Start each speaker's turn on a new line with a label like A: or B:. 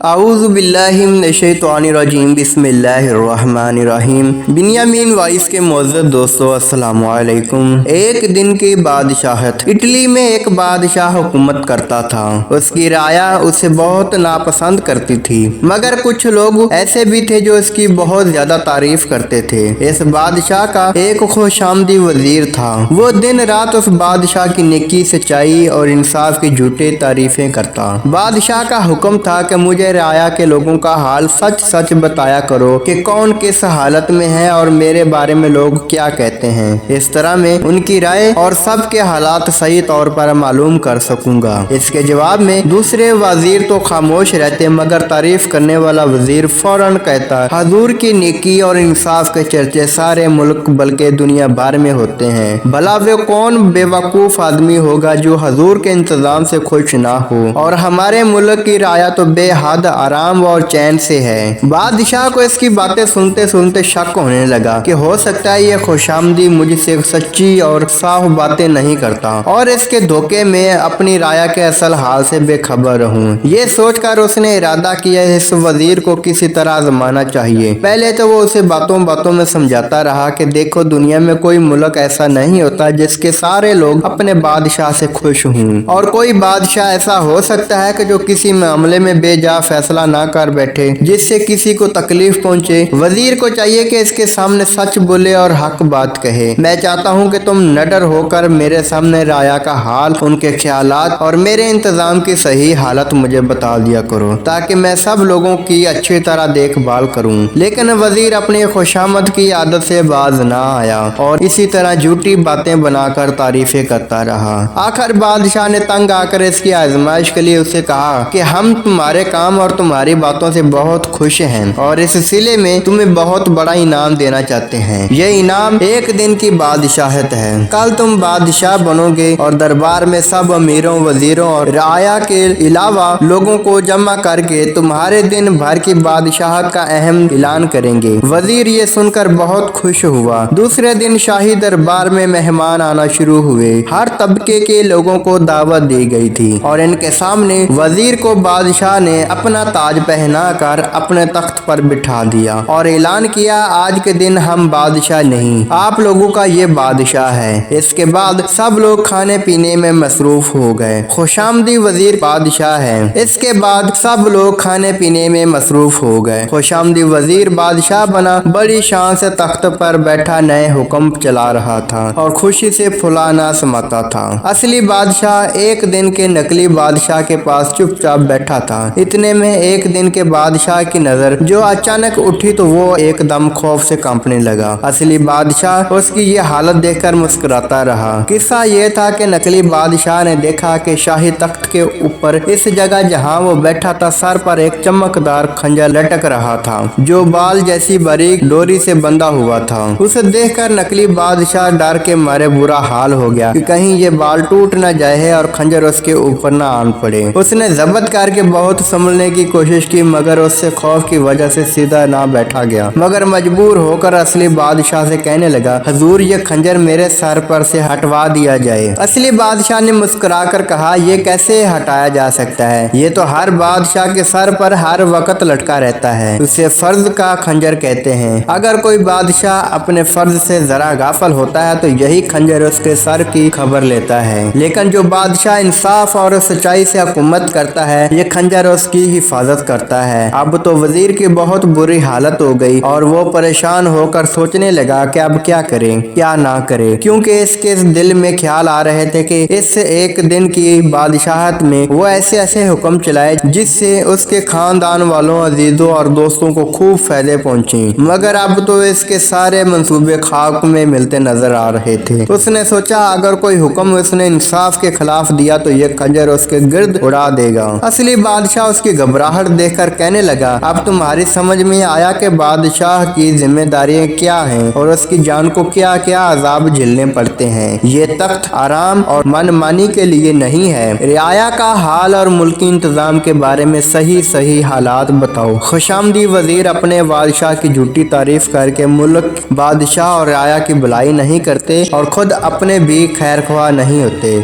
A: اعوذ باللہ من الشیطان الرجیم بسم اللہ الرحمن الرحیم۔ بنیامین وائس کے معزز دوستو السلام علیکم۔ ایک دن کی بادشاہت۔ اٹلی میں ایک بادشاہ حکومت کرتا تھا۔ اس کی رعایا اسے بہت ناپسند کرتی تھی، مگر کچھ لوگ ایسے بھی تھے جو اس کی بہت زیادہ تعریف کرتے تھے۔ اس بادشاہ کا ایک خوش آمدی وزیر تھا۔ وہ دن رات اس بادشاہ کی نیکی، سچائی اور انصاف کی جھوٹی تعریفیں کرتا۔ بادشاہ کا حکم تھا کہ مجھے رعایا کے لوگوں کا حال سچ سچ بتایا کرو کہ کون کس حالت میں ہے اور میرے بارے میں لوگ کیا کہتے ہیں۔ اس طرح میں ان کی رائے اور سب کے حالات صحیح طور پر معلوم کر سکوں گا۔ اس کے جواب میں دوسرے وزیر تو خاموش رہتے، مگر تعریف کرنے والا وزیر فوراً کہتا، حضور کی نیکی اور انصاف کے چرچے سارے ملک بلکہ دنیا بھر میں ہوتے ہیں۔ بھلا وہ کون بے وقوف آدمی ہوگا جو حضور کے انتظام سے خوش نہ ہو، اور ہمارے ملک کی رعایا تو بے حد آرام اور چین سے ہے۔ بادشاہ کو اس کی باتیں سنتے سنتے شک ہونے لگا کہ ہو سکتا ہے یہ خوش آمدی مجھ سے سچی اور صاف باتیں نہیں کرتا، اور اس کے دھوکے میں اپنی رعایا کے اصل حال سے بے خبر رہوں۔ یہ سوچ کر اس نے ارادہ کیا اس وزیر کو کسی طرح آزمانا چاہیے۔ پہلے تو وہ اسے باتوں باتوں میں سمجھاتا رہا کہ دیکھو، دنیا میں کوئی ملک ایسا نہیں ہوتا جس کے سارے لوگ اپنے بادشاہ سے خوش ہوں، اور کوئی بادشاہ ایسا ہو سکتا ہے کہ جو کسی معاملے میں بے جا فیصلہ نہ کر بیٹھے جس سے کسی کو تکلیف پہنچے۔ وزیر کو چاہیے کہ اس کے سامنے سچ بولے اور حق بات کہے۔ میں چاہتا ہوں کہ تم نڈر ہو کر میرے سامنے رعایا کا حال، ان کے خیالات اور میرے انتظام کی صحیح حالت مجھے بتا دیا کرو، تاکہ میں سب لوگوں کی اچھی طرح دیکھ بھال کروں۔ لیکن وزیر اپنی خوشامد کی عادت سے باز نہ آیا اور اسی طرح جھوٹی باتیں بنا کر تعریفیں کرتا رہا۔ آخر بادشاہ نے تنگ آ کر اس کی آزمائش کے لیے اسے کہا کہ ہم تمہارے کام اور تمہاری باتوں سے بہت خوش ہیں، اور اس سلسلے میں تمہیں بہت بڑا انعام دینا چاہتے ہیں۔ یہ انعام ایک دن کی بادشاہت ہے۔ کل تم بادشاہ بنو گے اور دربار میں سب امیروں، وزیروں اور رعایا کے علاوہ لوگوں کو جمع کر کے تمہارے دن بھر کی بادشاہت کا اہم اعلان کریں گے۔ وزیر یہ سن کر بہت خوش ہوا۔ دوسرے دن شاہی دربار میں مہمان آنا شروع ہوئے۔ ہر طبقے کے لوگوں کو دعوت دی گئی تھی، اور ان کے سامنے وزیر کو بادشاہ نے اپنا تاج پہنا کر اپنے تخت پر بٹھا دیا اور اعلان کیا، آج کے دن ہم بادشاہ نہیں، آپ لوگوں کا یہ بادشاہ ہے۔ اس کے بعد سب لوگ کھانے پینے میں مصروف ہو گئے۔ خوش آمدی وزیر بادشاہ ہے۔ اس کے بعد سب لوگ کھانے پینے میں مصروف ہو گئے۔ خوش آمدی وزیر بادشاہ بنا، بڑی شان سے تخت پر بیٹھا نئے حکم چلا رہا تھا اور خوشی سے پھولانا سماتا تھا۔ اصلی بادشاہ ایک دن کے نقلی بادشاہ کے پاس چپ چاپ بیٹھا تھا۔ اتنے میں ایک دن کے بادشاہ کی نظر جو اچانک اٹھی تو وہ ایک دم خوف سے کانپنے لگا۔ اصلی بادشاہ اس کی یہ حالت دیکھ کر مسکراتا رہا۔ قصہ یہ تھا کہ نقلی بادشاہ نے دیکھا کہ شاہی تخت کے اوپر اس جگہ جہاں وہ بیٹھا تھا، سر پر ایک چمکدار خنجر لٹک رہا تھا جو بال جیسی باریک ڈوری سے بندھا ہوا تھا۔ اسے دیکھ کر نقلی بادشاہ ڈر کے مارے برا حال ہو گیا کہ کہیں یہ بال ٹوٹ نہ جائے اور خنجر اس کے اوپر نہ آن پڑے۔ اس نے ضبط کر کے بہت سنبھلنے کی کوشش کی، مگر اس سے خوف کی وجہ سے سیدھا نہ بیٹھا گیا، مگر مجبور ہو کر اصلی بادشاہ سے کہنے لگا، حضور یہ خنجر میرے سر پر سے ہٹوا دیا جائے۔ اصلی بادشاہ نے مسکرا کر کہا، یہ کیسے ہٹایا جا سکتا ہے؟ یہ تو ہر بادشاہ کے سر پر ہر وقت لٹکا رہتا ہے، اسے فرض کا خنجر کہتے ہیں۔ اگر کوئی بادشاہ اپنے فرض سے ذرا غافل ہوتا ہے تو یہی خنجر اس کے سر کی خبر لیتا ہے، لیکن جو بادشاہ انصاف اور سچائی سے حکومت کرتا ہے، یہ خنجر اس کی حفاظت کرتا ہے۔ اب تو وزیر کی بہت بری حالت ہو گئی اور وہ پریشان ہو کر سوچنے لگا کہ اب کیا کرے کیا نہ کرے، کیونکہ اس کے دل میں خیال آ رہے تھے کہ اس ایک دن کی بادشاہت میں وہ ایسے حکم چلائے جس سے اس کے خاندان والوں، عزیزوں اور دوستوں کو خوب فائدے پہنچیں، مگر اب تو اس کے سارے منصوبے خاک میں ملتے نظر آ رہے تھے۔ اس نے سوچا اگر کوئی حکم اس نے انصاف کے خلاف دیا تو یہ خنجر اس کے گرد اڑا دے گا۔ اصلی بادشاہ اس کی گھبراہٹ دیکھ کر کہنے لگا، اب تمہاری سمجھ میں آیا کہ بادشاہ کی ذمہ داریاں کیا ہیں اور اس کی جان کو کیا کیا عذاب جھیلنے پڑتے ہیں۔ یہ تخت آرام اور من مانی کے لیے نہیں ہے۔ رعایا کا حال اور ملکی انتظام کے بارے میں صحیح حالات بتاؤ۔ خوش آمدی وزیر اپنے بادشاہ کی جھوٹی تعریف کر کے ملک، بادشاہ اور رعایا کی بھلائی نہیں کرتے اور خود اپنے بھی خیر خواہ نہیں ہوتے،